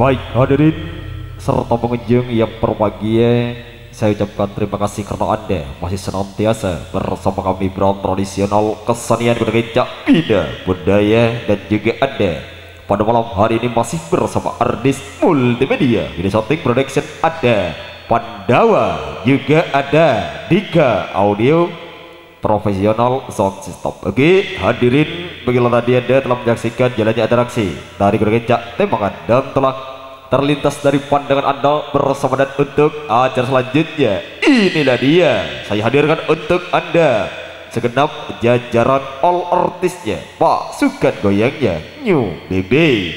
Baik hadirin serta pengunjung yang berbahagia, saya ucapkan terima kasih karena Anda masih senantiasa bersama kami brand tradisional kesenian bergejak bina budaya, dan juga Anda pada malam hari ini masih bersama artis multimedia video shooting production, ada Pandawa, juga ada Dika Audio Profesional Sound System. Oke hadirin, bagilah tadi Anda telah menyaksikan jalannya interaksi dari bergejak tembakan dan telah terlintas dari pandangan Anda bersama, dan untuk acara selanjutnya inilah dia saya hadirkan untuk Anda segenap jajaran all artisnya, pasukan goyangnya New Bebe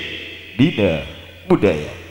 Bina Budaya.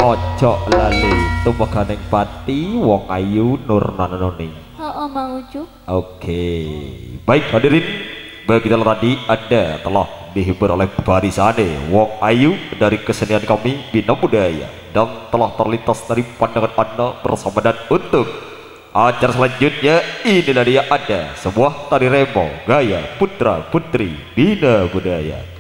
Ojo lali tumekaning pati wong ayu nur nanoni. Oh mau Cuk. Oke, baik hadirin, bagi kita tadi Anda telah dihibur oleh barisane wong ayu dari kesenian kami Bina Budaya, dan telah terlintas dari pandangan Anda bersama, dan untuk acara selanjutnya inilah dia ada sebuah tari remo gaya putra putri Bina Budaya.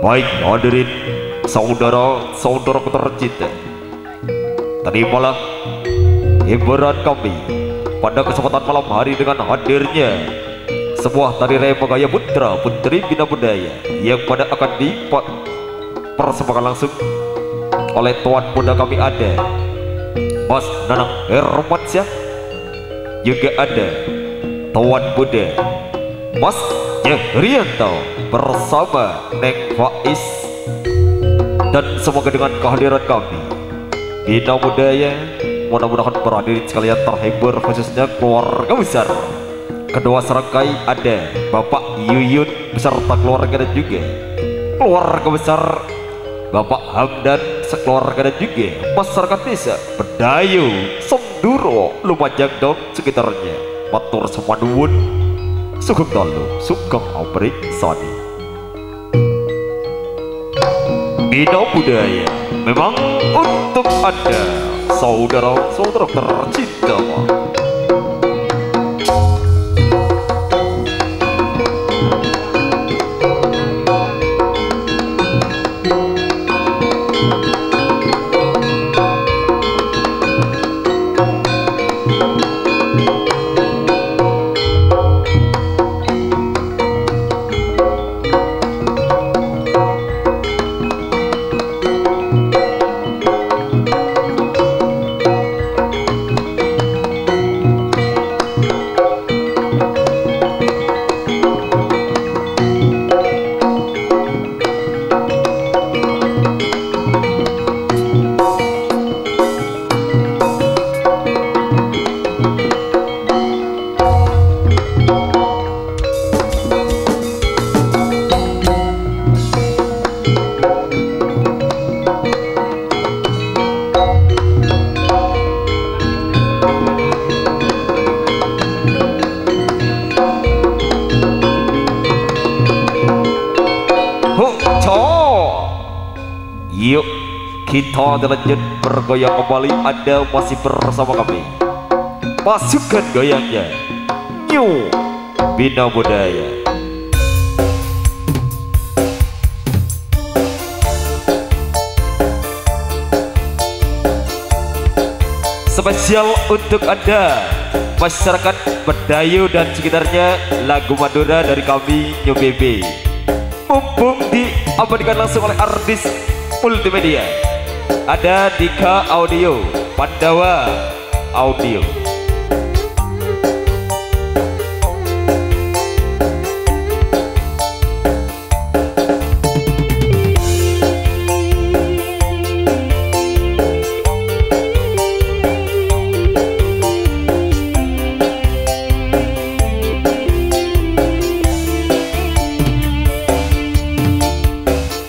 Baik hadirin saudara-saudara tercinta, terimalah hiburan kami pada kesempatan malam hari dengan hadirnya sebuah tari rema gaya putra putri bina budaya yang pada akan dipersembahkan langsung oleh tuan muda kami ada Mas Nanang Hermansyah, juga ada tuan muda Mas Jehrianto bersama Neng Faiz. Dan semoga dengan kehadiran kami bina budaya, mudah-mudahan para hadirin sekalian terhibur, khususnya keluarga besar kedua serangkai ada Bapak Yuyun beserta keluarga dan juga keluarga besar Bapak Hamdan sekeluarga dan juga masyarakat desa Bedayu, Senduro, Lumajang dan sekitarnya. Matur semua nuwun, sugeng dalu, sugeng abrik sani. Bina budaya memang untuk Anda, saudara-saudara tercinta. Yuk kita lanjut bergoyang kembali. Anda masih bersama kami, pasukan goyangnya New Bina Budaya. Spesial untuk Anda masyarakat Bedayu dan sekitarnya, lagu Madura dari kami New BB, mumpung diabadikan langsung oleh artis multimedia. Ada Dika Audio, Pandawa Audio.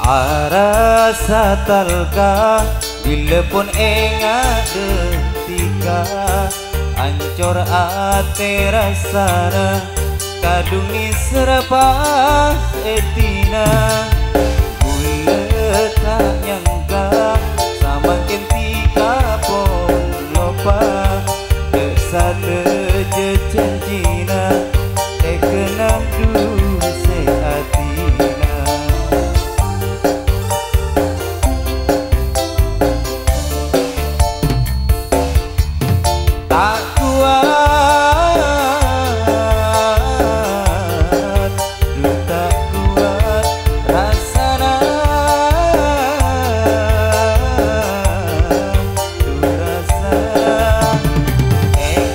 Arasa talka bila pun engat detika ancor ate rasana kadungi serapa etina bulet tak nyangka samakin tika pon lopa kesana jejanjina kenang du sehatina. Tak kuat, tak kuat rasana, rasa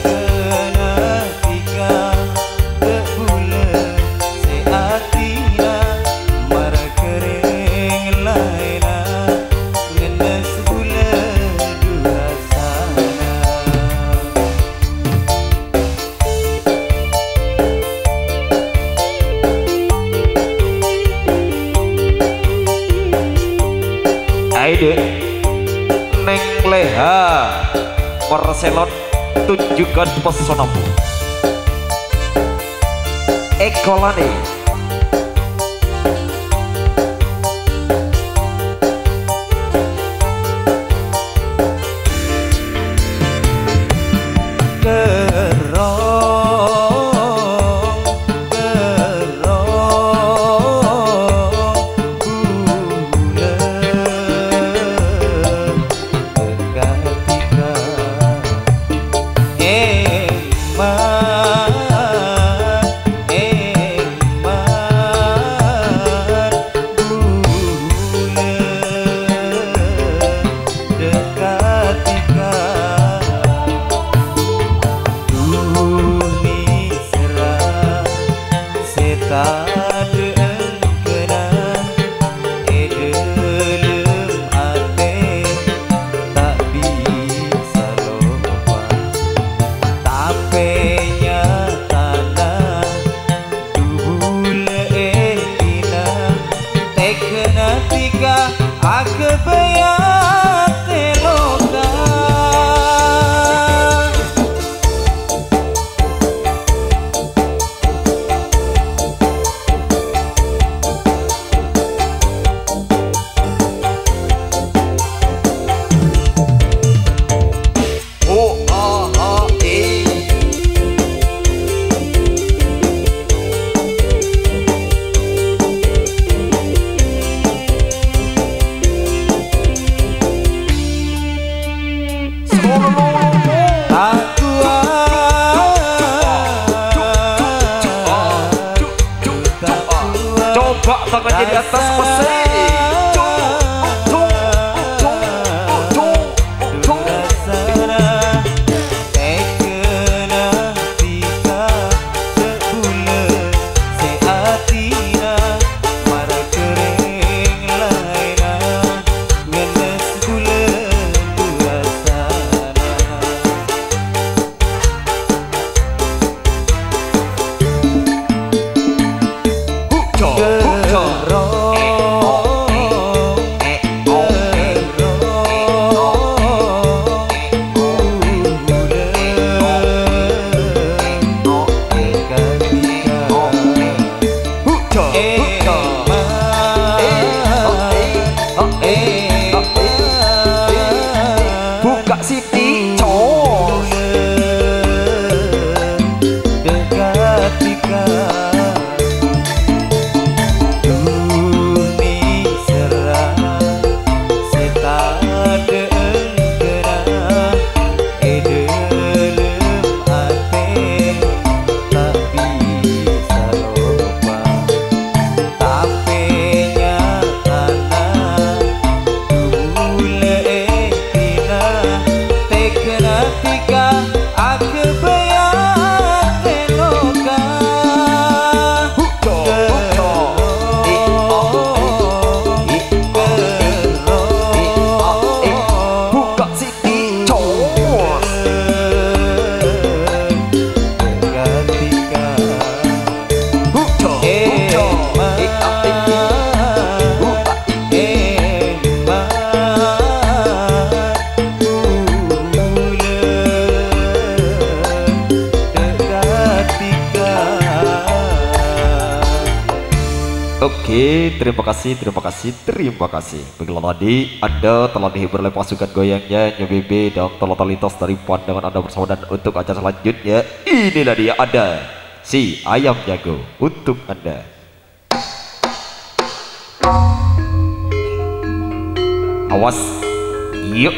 kena tika kebulan seatina marah kering laina ngenes bulan durasana. Aide Neng Leha Marcelon, tunjukkan pesonamu. Ekolani tangannya di atas mesin. Oke, terima kasih. Baiklah tadi Anda telah dihibur oleh pasukan goyangnya Nyobebe dan totalitas dari pandangan Anda bersama, dan untuk acara selanjutnya inilah dia ada si ayam jago untuk Anda. Awas, yuk.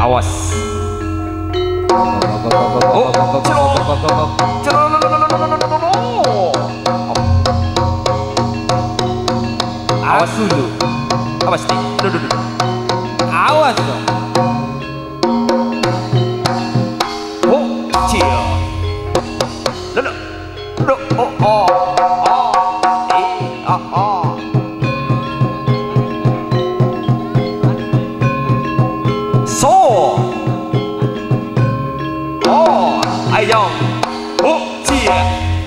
Awas. Awas dulu. Awas nih. Duduk. Awas dong. Oh, cia. Duduk. Oh. Ayam, cia,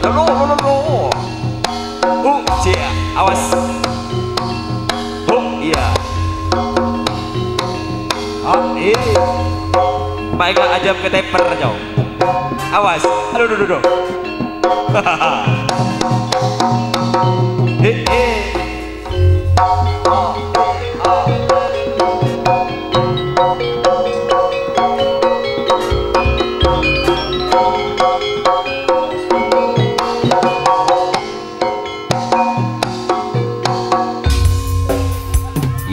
lo, cia, awas, iya, baiklah ajam ke temper jauh, awas, aduh,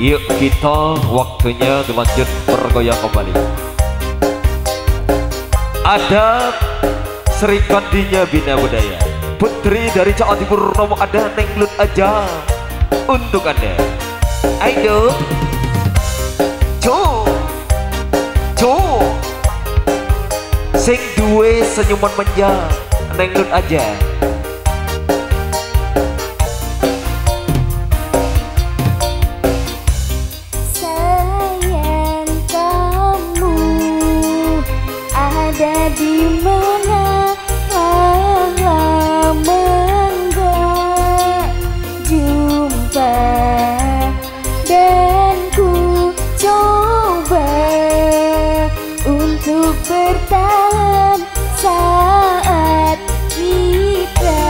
Yuk kita waktunya dilanjut bergoyang kembali. Ada Sri Kandinya Bina Budaya. putri dari Jawa Timur nomor ada Neng Lut aja untuk Anda. Ayo Jo sing duwe senyuman manja Neng Lut aja. Sayang, kamu ada di mana? Lama enggak jumpa dan ku coba untuk bertahan saat kita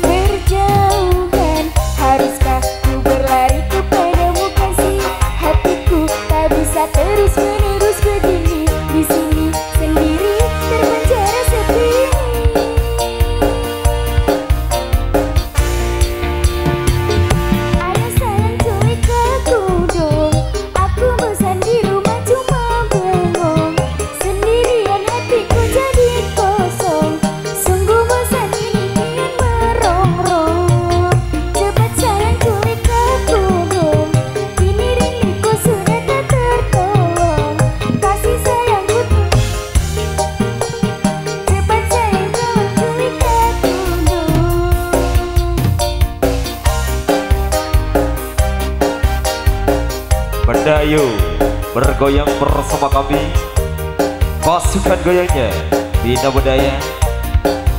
berjauhan. Haruskah ku berlari kepadamu kasih? Hatiku tak bisa terus menerus begini, di sini sendiri terpenjara sepi. Ayo sayang culik aku dong, aku bosan di rumah cuma bengong. Sendirian hatiku jadi kosong, sungguh bosan ini kian merongrong. Cepat sayang culik aku dong, kini rinduku sudah tak tertolong. Kasih sayangku cepat sayang tolong culik aku dong. Mendayu bergoyang bersama kami, pasukan goyangnya Bina Budaya,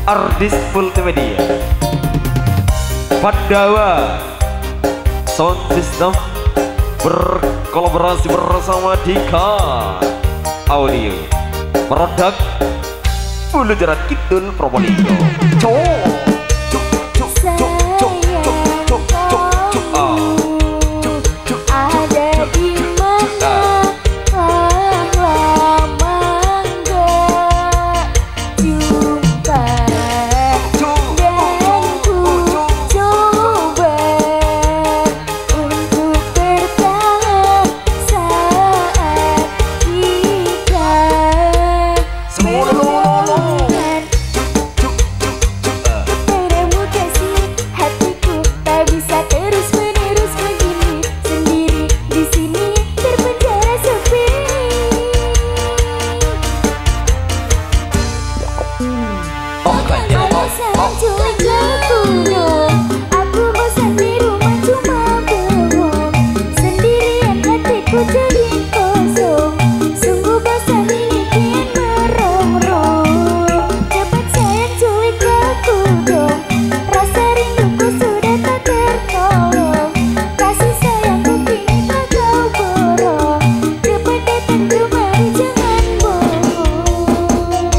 Artis Multimedia, Pandawa Sound System berkolaborasi bersama Dika Audio, produk Bulu Jaran Kidul Probolinggo. Ada di mana? Lama enggak jumpa dan ku coba untuk bertahan saat kita berjauhan. Kepadamu kasih, hatiku tak bisa terus menerus begini, sendiri di sini terpenjara sepi. Ayo sayang culik aku dong, aku bosan di rumah cuma bengong. Sendirian hatiku jadi kosong, sungguh bosan ini kian merongrong. Cepat sayang culik aku dong, rasa rinduku sudah tak tertolong. Kasih sayangku kini tak kau borong, cepat datang kemari jangan bohong.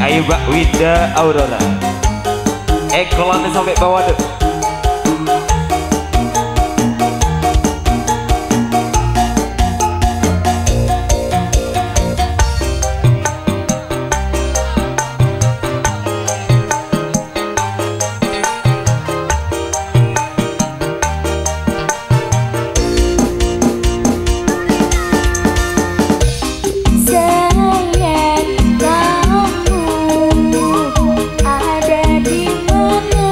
Ayo Mbak Winda Aurora, ekolannya sampai bawah deh. Sayang, kamu ada di mana?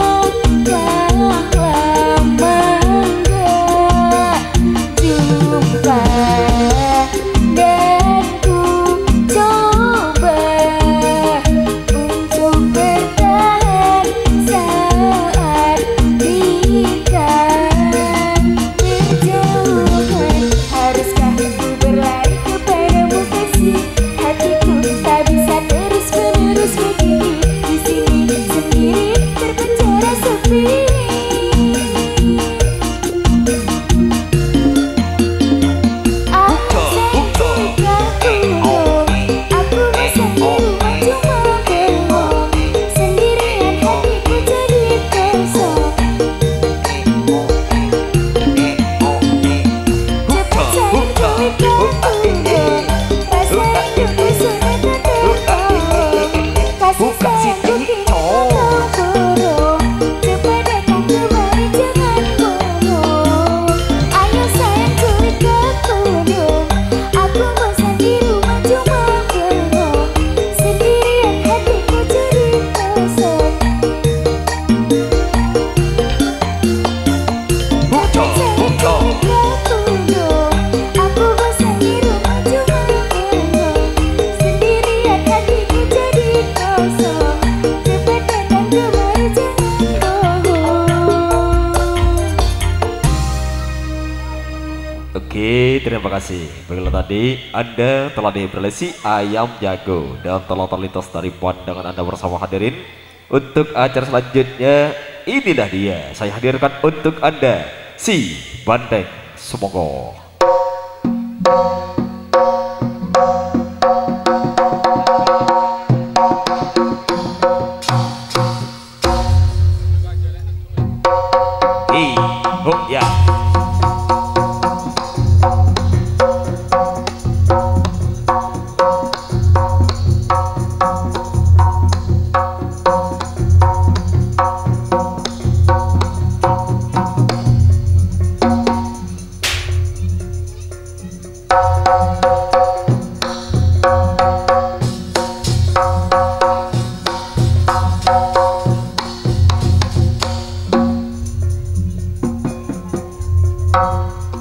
terima kasih. Baiklah tadi Anda telah diberi si ayam jago dan telah terlintas dari pandangan Anda bersama hadirin. Untuk acara selanjutnya inilah dia saya hadirkan untuk Anda si Bandeng Semoga. Ya.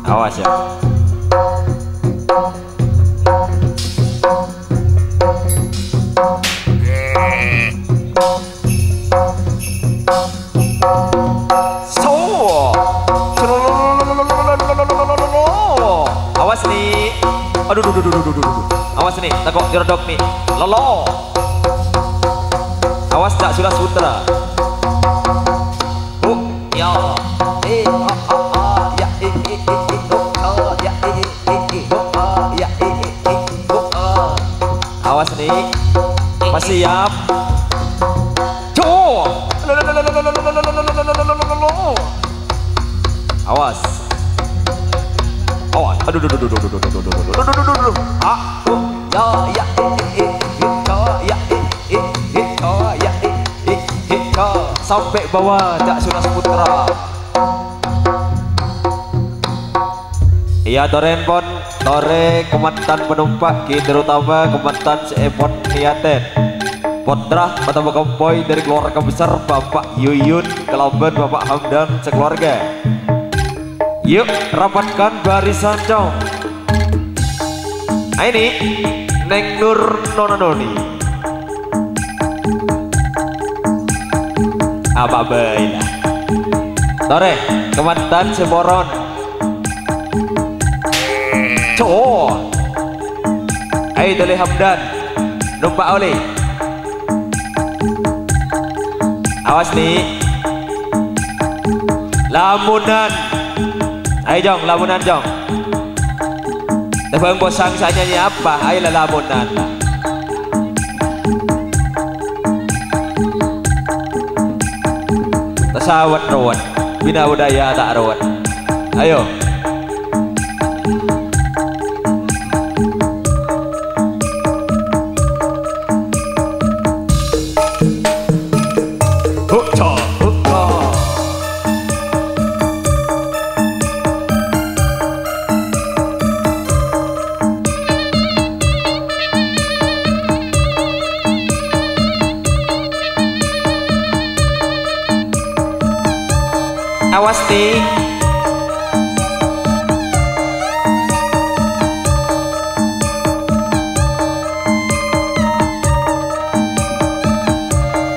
Awas ya. Awas nih. Aduh, awas nih, takut dirodok nih. Lolo. Awas tak sudah sutra. Ya. Awas nih, masih siap. Awas. Awas. Aduh. Sampai bawah tak sudah seputra. Iya Toren pon, Tore komandan penumpang terutama komandan seepon niaten Potrah atau Kompoi dari keluarga besar Bapak Yuyun Kelamben Bapak Hamdan sekeluarga. Yuk rapatkan barisan dong. Nah ini Neng Nur Nonononi apa baiklah Tore komandan Semoron. Ayo Dele Hamdan numpak oleh. Awas nih lamunan. Ayo Jong, lamunan Jong. Tebang bosang nyanyi apa? Ayolah lamunan. Tasawat rawat bina budaya tak rawat. Ayo awas nih.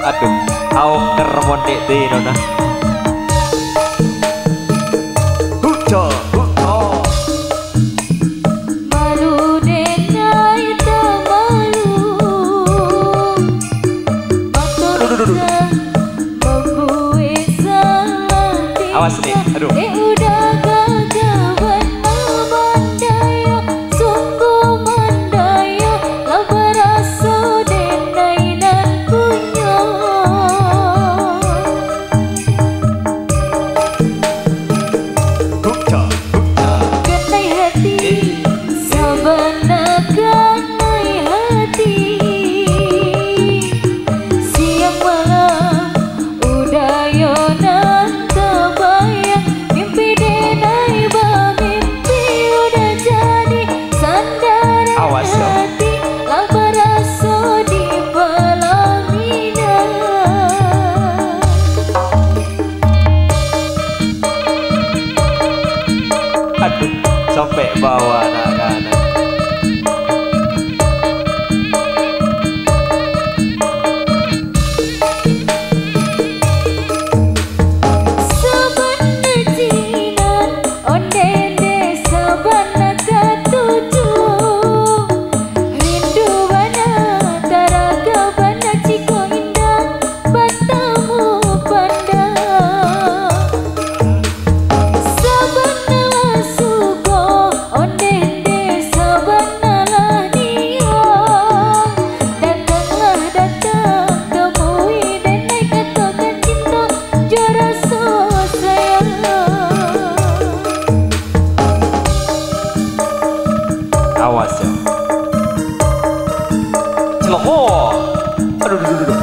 Aduh, au kermondik tino nah. Awas nih, aduh. Siang malam udah yonan kebayang. Aduh, aduh, aduh, aduh.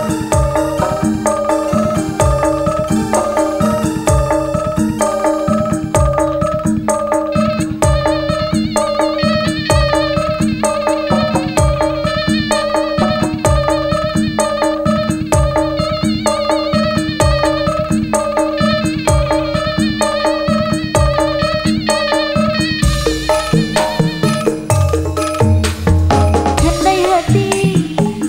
Kenai hati,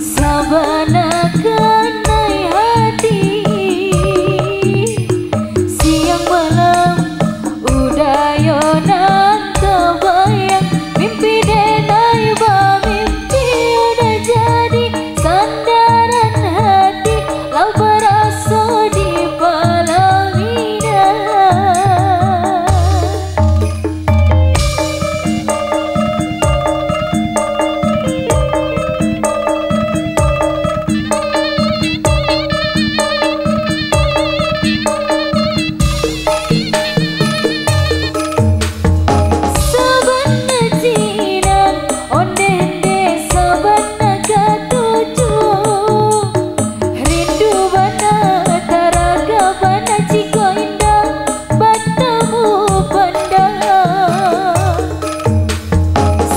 sabana kenai hati. Siang malam udayonan terbayang. Mimpi denai mimpi udah jadi sandaran hati. Lau berasa di Palangina. Sabana jinan ondende sabana katuju. Rindu bana taraga bana ciko indah batamu pandang.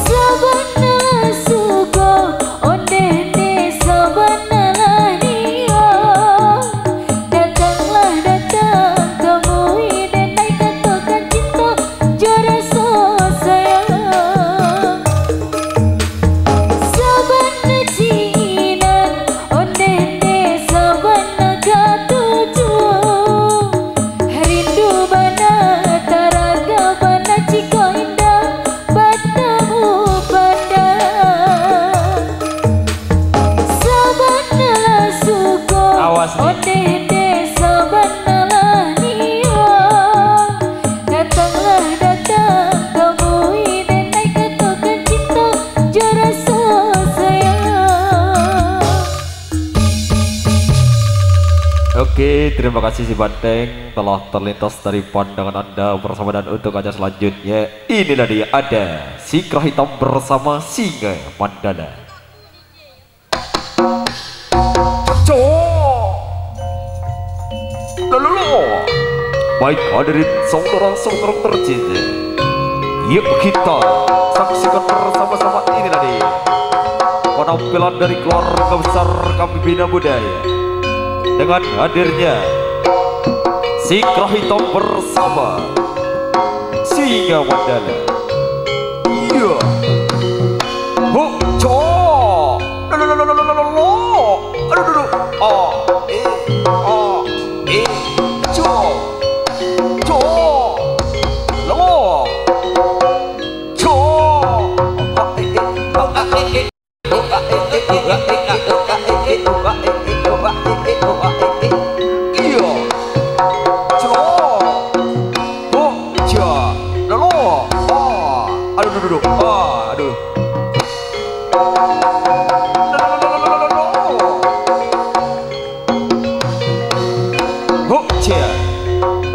Sabana suko ondende sabana lania. Datanglah datang temui denai katakan cinta jara so sayang. Sabana jinan ondende sabana katuju. Rindu bana taraga bana ciko indah batamu pandang. Sabana lah suko Awas nih. ondende sabana lania. Datanglah datang temui denai katakan cinta jara so sayang. Oke, terima kasih si Banteng telah terlintas dari pandangan Anda bersama, dan untuk acara selanjutnya inilah dia, ada si Kera Hitam bersama Singa Mandala. Lalu, baik hadirin saudara-saudara tercinta, yuk kita saksikan bersama-sama inilah dia penampilan dari keluarga besar kami Bina Budaya dengan hadirnya si Kera Hitam bersama Singa Mandala. Iya. Ho, co. Lalalalalalala. Aduh, aduh, co. Co. Lalo. Co. Iya. Aduh, aduh.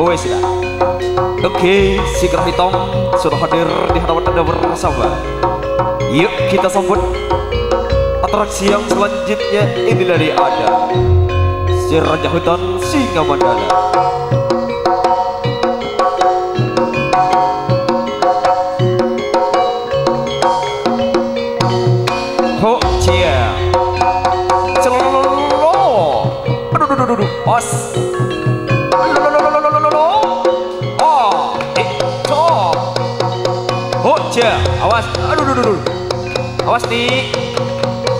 Wes ya. Oke, si Kera Hitam sudah hadir di hadapan Anda bersama. Yuk kita sambut atraksi yang selanjutnya. Inilah dia, ada si Raja Hutan Singa Mandala. Ho, cia. Celolo. Aduh, pas. Awas, aduh, awas nih,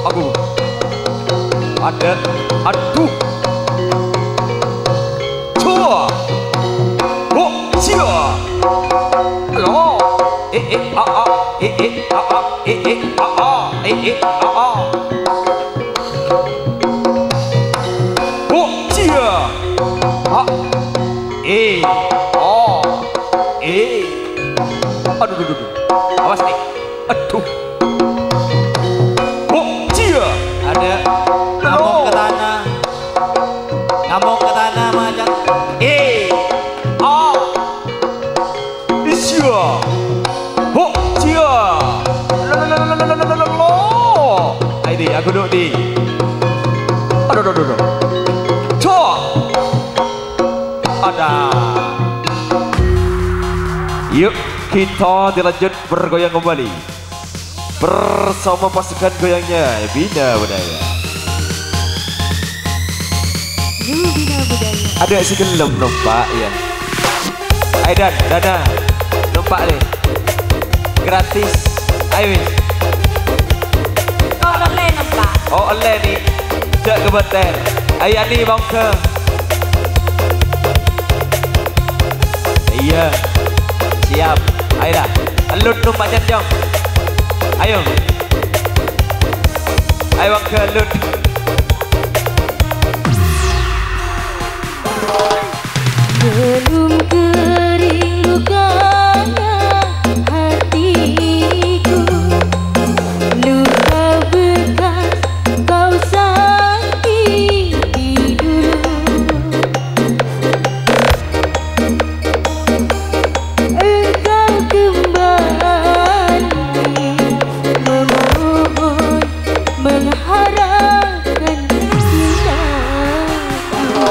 aduh, ada, aduh, cua, oh, cia, halo, oh, cia, aduh, awas nih, aduh, oh, cia, Ada ngamuk ke tanah. Ngamuk ke tanah macam. cia, oh, cia, Aduh, aduh, aduh. Cok. Ada. Yuk kita dilanjut bergoyang kembali bersama pasukan goyangnya Bina Budaya. Bina Budaya. Ada si gelem numpak ya. Aidan, Dana, numpak nih. Gratis. Ayo wis. Oh, oleh nampak. Oh, oleh nih. Cek ke betel. Ayah ni bang ke. Iya. Siap. Ayo dah. Alut numpak jam. Ayo. Ayo bang ke alut. Belum kering lukanya hatiku, luka bekas kau sakiti dulu. Engkau kembali memohon, mengharapkan cintaku.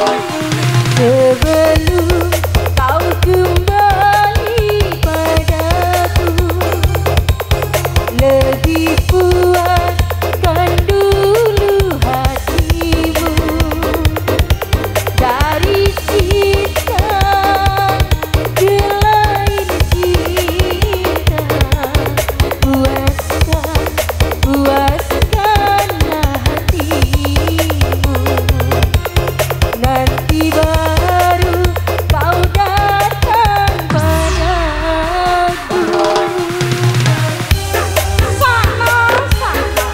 Sebelum kau kembali padaku, lebih puaskan dulu hatimu dari cinta ke lain cinta. Puaskanlah hatimu, nanti baru kau datang padaku. Sama-sama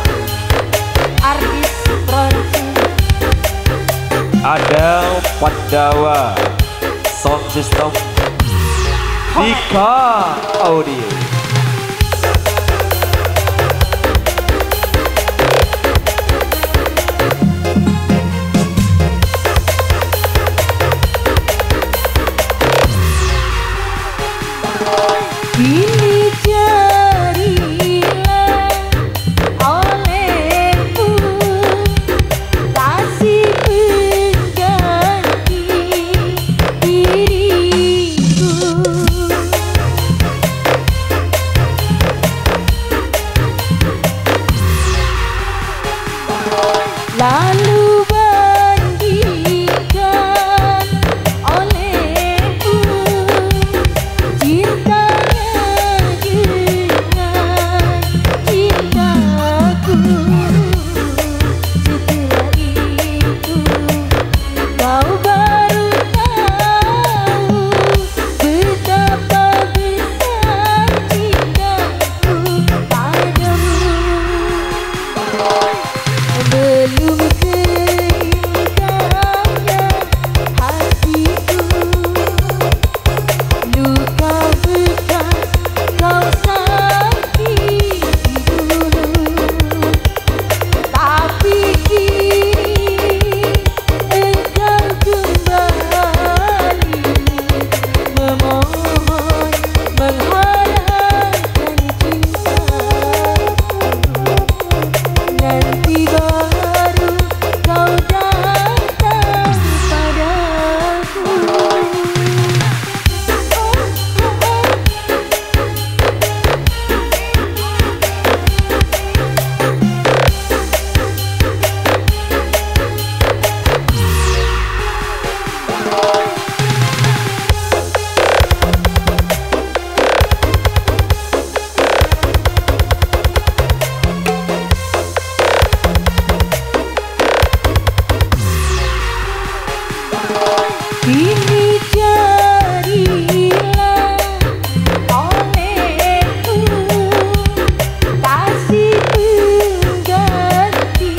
artis Prancis. Ada Pandawa Sound System Dika Audio. Kini jadilah olehmu kasih pengganti diriku. Lalu bandingkan olehmu cintanya dengan cintaku. Setelah itu kau baru tahu betapa besar cintaku padamu. Belum keringkannya hatiku, luka bekas kau sakiti dulu. Tapi kini engkau kembali memohon, mengharapkan cintaku. Nanti baru kau datang padaku. Kini jadilah olehmu kasih pengganti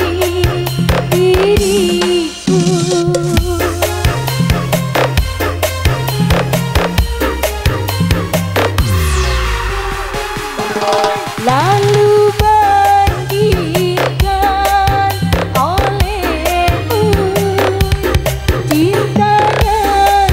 diriku. Lalu bandingkan olehmu cintanya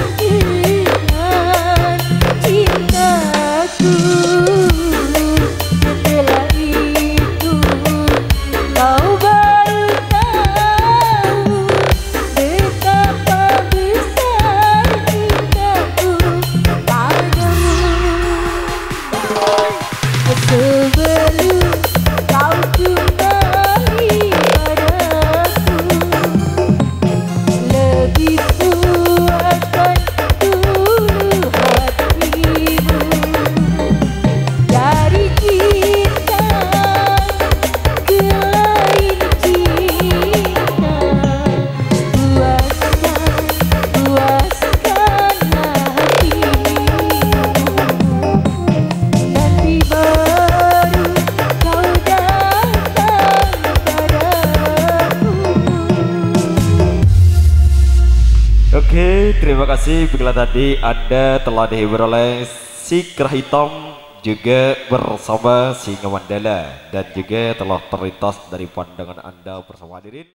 Oke, terima kasih bila tadi Anda telah dihibur oleh si Kerah Hitam juga bersama Singa Mandala dan juga telah terlintas dari pandangan Anda bersama hadirin.